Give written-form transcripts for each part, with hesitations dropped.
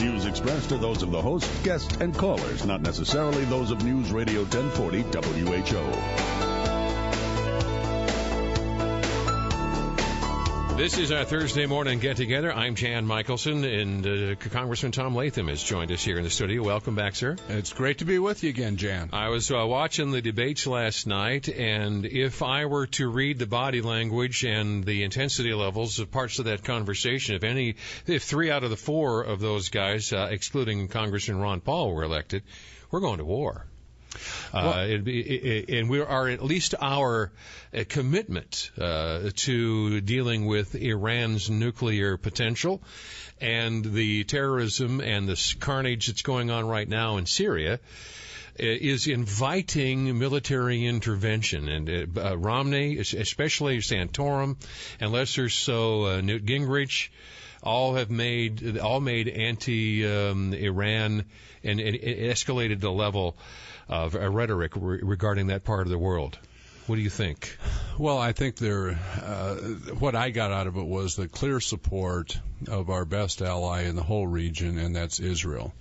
Views expressed are those of the host, guests, and callers, not necessarily those of News Radio 1040 WHO. This is our Thursday morning get-together. I'm Jan Mickelson, and Congressman Tom Latham has joined us here in the studio. Welcome back, sir. It's great to be with you again, Jan. I was watching the debates last night, and if I were to read the body language and the intensity levels of parts of that conversation, if 3 out of the 4 of those guys, excluding Congressman Ron Paul, were elected, we're going to war. And we are at least our commitment to dealing with Iran's nuclear potential and the terrorism and the carnage that's going on right now in Syria is inviting military intervention. And Romney, especially Santorum, and lesser so Newt Gingrich, all made anti-Iran and it escalated the level of rhetoric regarding that part of the world. What do you think? Well, I think what I got out of it was the clear support of our best ally in the whole region, and that's Israel.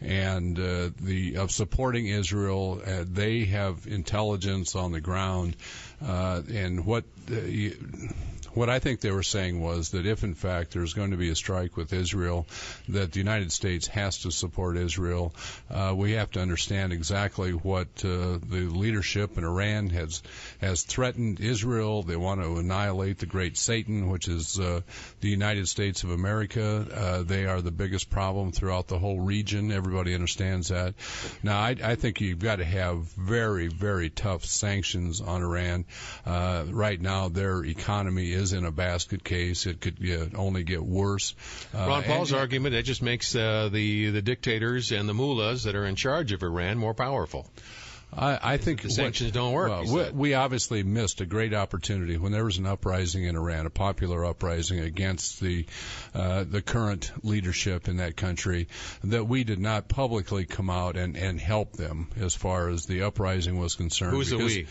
And of supporting Israel, they have intelligence on the ground, and what I think they were saying was that if, in fact, there's going to be a strike with Israel, that the United States has to support Israel. We have to understand exactly what the leadership in Iran has threatened Israel. They want to annihilate the great Satan, which is the United States of America. They are the biggest problem throughout the whole region. Everybody understands that. Now, I think you've got to have very, very tough sanctions on Iran. Right now, their economy is in a basket case. It could only get worse. Ron Paul's argument, that just makes the dictators and the mullahs that are in charge of Iran more powerful. I think the sanctions don't work. Well, we obviously missed a great opportunity when there was an uprising in Iran, a popular uprising against the current leadership in that country, that we did not publicly come out and help them as far as the uprising was concerned. Who's the we?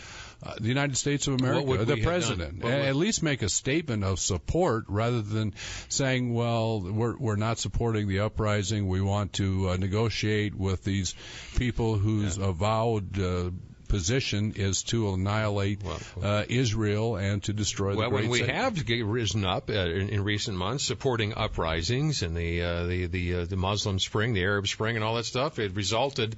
The United States of America, the president, at least make a statement of support rather than saying, well, we're not supporting the uprising. We want to negotiate with these people whose avowed position is to annihilate Israel and to destroy the great when we Satan. have risen up in recent months supporting uprisings and the Muslim Spring, the Arab Spring, and all that stuff, it resulted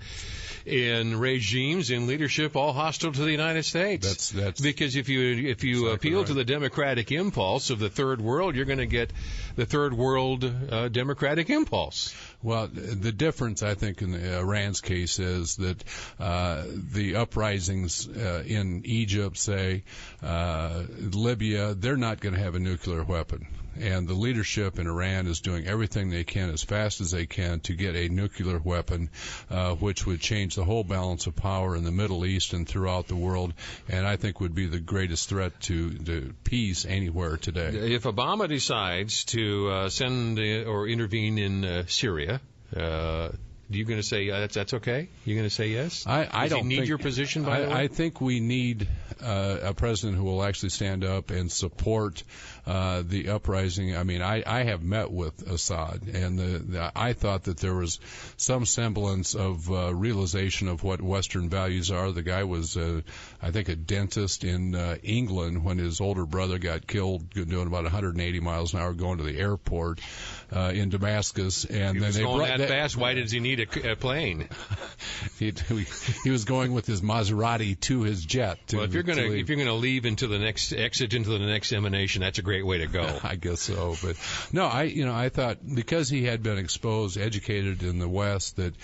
in regimes in leadership all hostile to the United States. That's because if you exactly appeal right to the democratic impulse of the third world, you're going to get the third world democratic impulse. Well, the difference, I think, in Iran's case is that the uprisings in Egypt, say, Libya, they're not going to have a nuclear weapon. And the leadership in Iran is doing everything they can as fast as they can to get a nuclear weapon, which would change the whole balance of power in the Middle East and throughout the world, and I think would be the greatest threat to peace anywhere today. If Obama decides to send or intervene in Syria, are you going to say that's okay? You're going to say yes? I don't need your position, by the way? I think we need a president who will actually stand up and support the uprising. I mean, I have met with Assad, and I thought that there was some semblance of realization of what Western values are. The guy was, I think, a dentist in England when his older brother got killed doing about 180 miles an hour going to the airport in Damascus. And he was then going that fast. Why does he need a plane? He was going with his Maserati to his jet. Well, if you're going to leave into the next exit into the next emanation, that's a great way to go. I guess so, but no, I thought because he had been exposed, educated in the West, that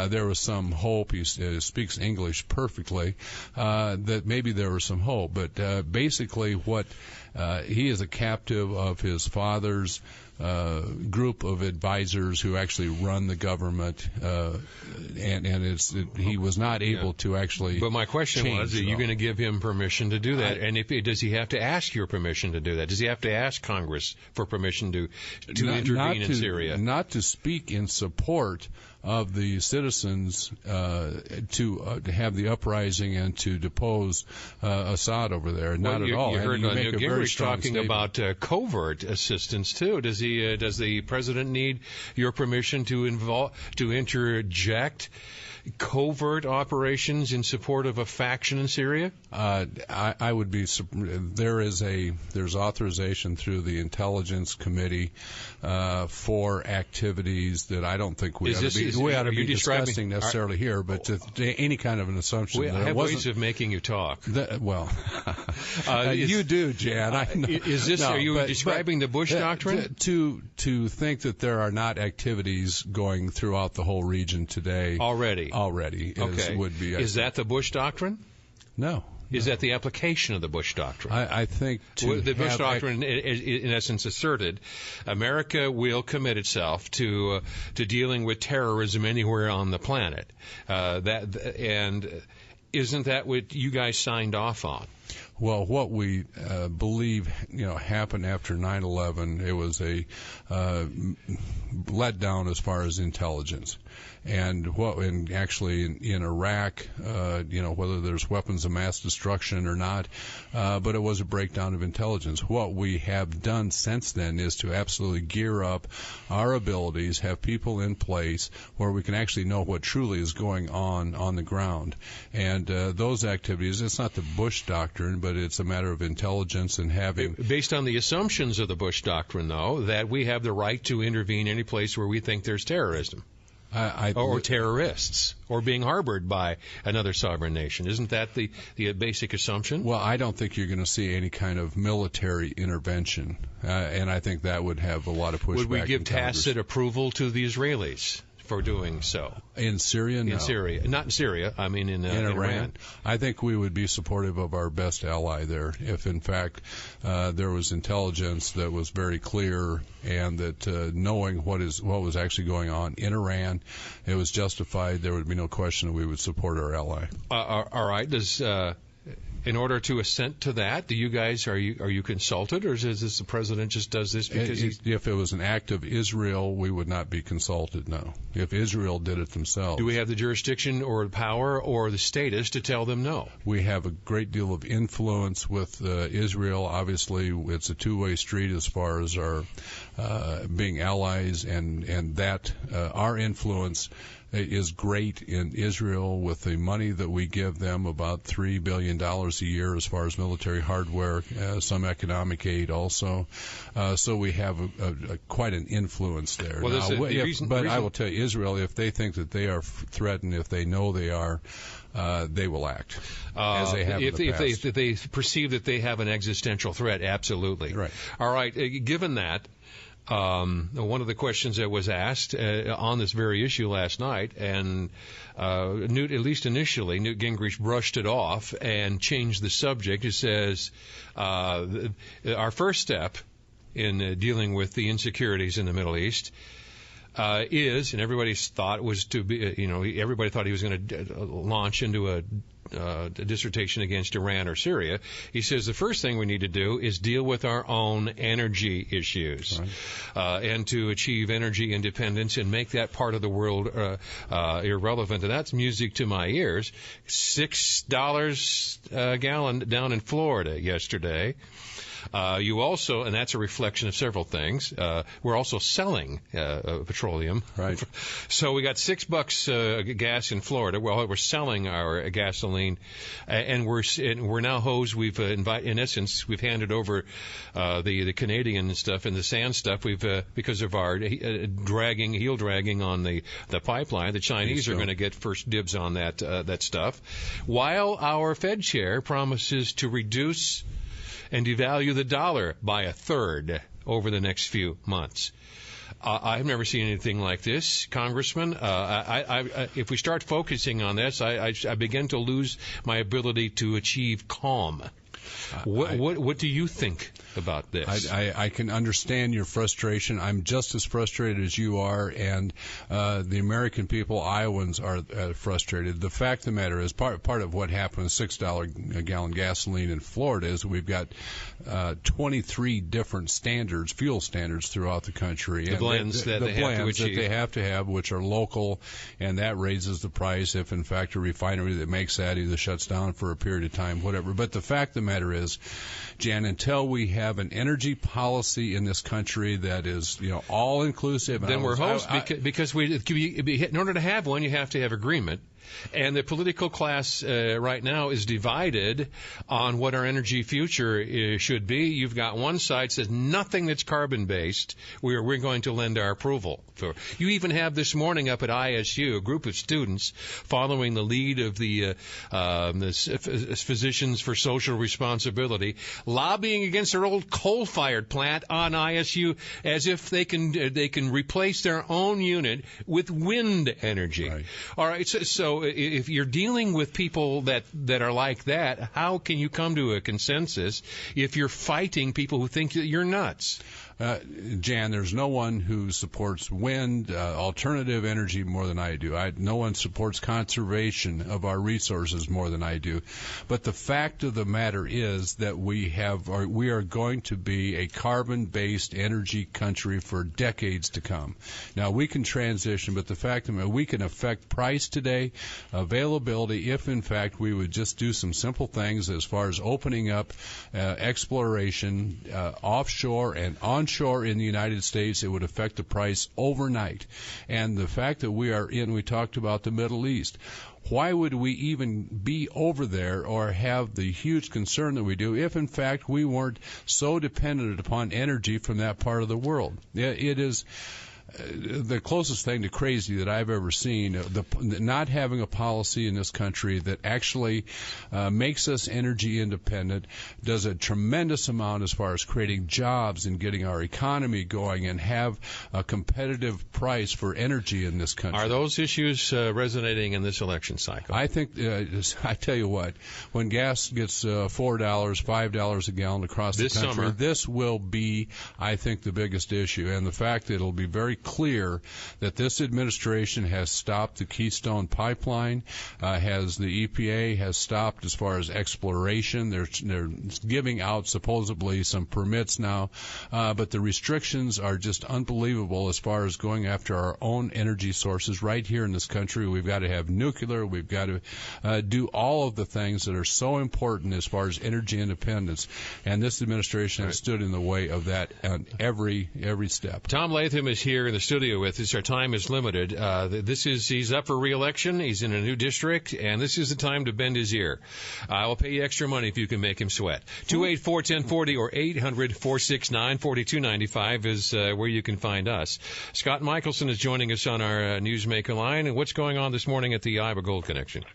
there was some hope. He speaks English perfectly. That maybe there was some hope, but basically, what he is a captive of his father's group of advisors who actually run the government, and he was not able to actually. But my question was, are you going to give him permission to do that? And does he have to ask your permission to do that? Does he have to ask Congress for permission to intervene in Syria? Not to speak in support of the citizens to have the uprising and to depose Assad over there. Not at all. You heard and you Newt Gingrich talking about covert assistance too. Does the president need your permission to interject covert operations in support of a faction in Syria? I would be. There's authorization through the Intelligence Committee for activities that I don't think we ought to be discussing necessarily here, but any kind of an assumption. I have ways of making you talk. You do, Jan. I know. Are you describing the Bush doctrine? To think that there are not activities going throughout the whole region today already would be. Is that the Bush doctrine? No. Is that the application of the Bush doctrine? I think the Bush doctrine, in essence, asserted America will commit itself to dealing with terrorism anywhere on the planet. And isn't that what you guys signed off on? Well, what we believe, happened after 9/11, it was a letdown as far as intelligence. And actually in Iraq, whether there's weapons of mass destruction or not, but it was a breakdown of intelligence. What we have done since then is to absolutely gear up our abilities, have people in place where we can actually know what truly is going on the ground. And those activities, it's not the Bush doctrine, but it's a matter of intelligence and having... Based on the assumptions of the Bush doctrine, though, that we have the right to intervene any place where we think there's terrorism. Or terrorists, or being harbored by another sovereign nation. Isn't that the basic assumption? Well, I don't think you're going to see any kind of military intervention, and I think that would have a lot of pushback. Would we give tacit approval to the Israelis for doing so? In Syria? No. In Syria. Not in Syria, I mean in Iran. I think we would be supportive of our best ally there if, in fact, there was intelligence that was very clear and that knowing what was actually going on in Iran, it was justified. There would be no question that we would support our ally. All right. In order to assent to that, do you guys are you consulted, or is this the president just does this because if it was an act of Israel, we would not be consulted? No. If Israel did it themselves, do we have the jurisdiction or the power or the status to tell them no? We have a great deal of influence with Israel. Obviously, it's a two-way street as far as our being allies, and that our influence is great in Israel with the money that we give them, about $3 billion a year as far as military hardware, some economic aid also. So we have quite an influence there. Well, I will tell you, Israel, if they think that they are threatened, if they know they are, they will act as they have in the past. If they perceive that they have an existential threat, absolutely. Right. All right. Given that, one of the questions that was asked on this very issue last night, and Newt, at least initially, Newt Gingrich brushed it off and changed the subject. It says our first step in dealing with the insecurities in the Middle East is, and everybody thought was to be, everybody thought he was going to launch into a dissertation against Iran or Syria. He says the first thing we need to do is deal with our own energy issues, right, and to achieve energy independence and make that part of the world irrelevant. And that's music to my ears. $6 a gallon down in Florida yesterday. You also, and that's a reflection of several things, we're also selling petroleum. Right. So we got $6 gas in Florida. Well, we're selling our gasoline, and we're now hosed. We've in essence, we've handed over the Canadian stuff and the sand stuff. We've because of our heel dragging on the pipeline. The Chinese are going to get first dibs on that stuff, while our Fed chair promises to reduce and devalue the dollar by a third over the next few months. I've never seen anything like this, Congressman. If we start focusing on this, I begin to lose my ability to achieve calm. What do you think about this? I can understand your frustration. I'm just as frustrated as you are, and the American people, Iowans, are frustrated. The fact of the matter is, part of what happened with $6 a gallon gasoline in Florida is we've got 23 different standards, fuel standards throughout the country. The blends that they have to have, which are local, and that raises the price if, in fact, a refinery that makes that either shuts down for a period of time, whatever. But the fact of the matter is, Jan, until we have an energy policy in this country that is, all inclusive, then we're host because in order to have one, you have to have agreement. And the political class right now is divided on what our energy future should be. You've got one side says nothing that's carbon-based, we're going to lend our approval for. You even have this morning up at ISU a group of students following the lead of the Physicians for Social Responsibility, lobbying against their old coal-fired plant on ISU as if they can replace their own unit with wind energy. Right. All right, so if you're dealing with people that are like that, how can you come to a consensus if you're fighting people who think that you're nuts? Jan, there's no one who supports wind, alternative energy more than I do. No one supports conservation of our resources more than I do. But the fact of the matter is that we are going to be a carbon-based energy country for decades to come. Now, we can transition, but the fact of the matter, we can affect price today, availability, if in fact we would just do some simple things as far as opening up exploration offshore and onshore in the United States. It would affect the price overnight. And the fact that we talked about the Middle East. Why would we even be over there or have the huge concern that we do if, in fact, we weren't so dependent upon energy from that part of the world? It is the closest thing to crazy that I've ever seen. Not having a policy in this country that actually makes us energy independent, does a tremendous amount as far as creating jobs and getting our economy going and have a competitive price for energy in this country. Are those issues resonating in this election cycle? I think, I tell you what, when gas gets $4, $5 a gallon across the country, summer, this will be, I think, the biggest issue. And the fact that it'll be very clear that this administration has stopped the Keystone Pipeline, the EPA has stopped as far as exploration. They're giving out supposedly some permits now, but the restrictions are just unbelievable as far as going after our own energy sources right here in this country. We've got to have nuclear. We've got to do all of the things that are so important as far as energy independence, and this administration has stood in the way of that on every step. Tom Latham is here in the studio with us. Our time is limited. He's up for re-election. He's in a new district, and this is the time to bend his ear. I will pay you extra money if you can make him sweat. 284-1040 or 800-469-4295 is where you can find us. Scott Mickelson is joining us on our Newsmaker line. And what's going on this morning at the Iowa Gold Connection?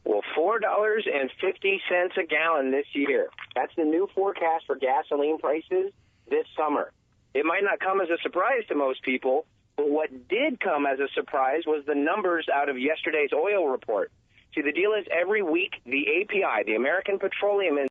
Well, $4.50 a gallon this year. That's the new forecast for gasoline prices this summer. It might not come as a surprise to most people, but what did come as a surprise was the numbers out of yesterday's oil report. See, the deal is every week the API, the American Petroleum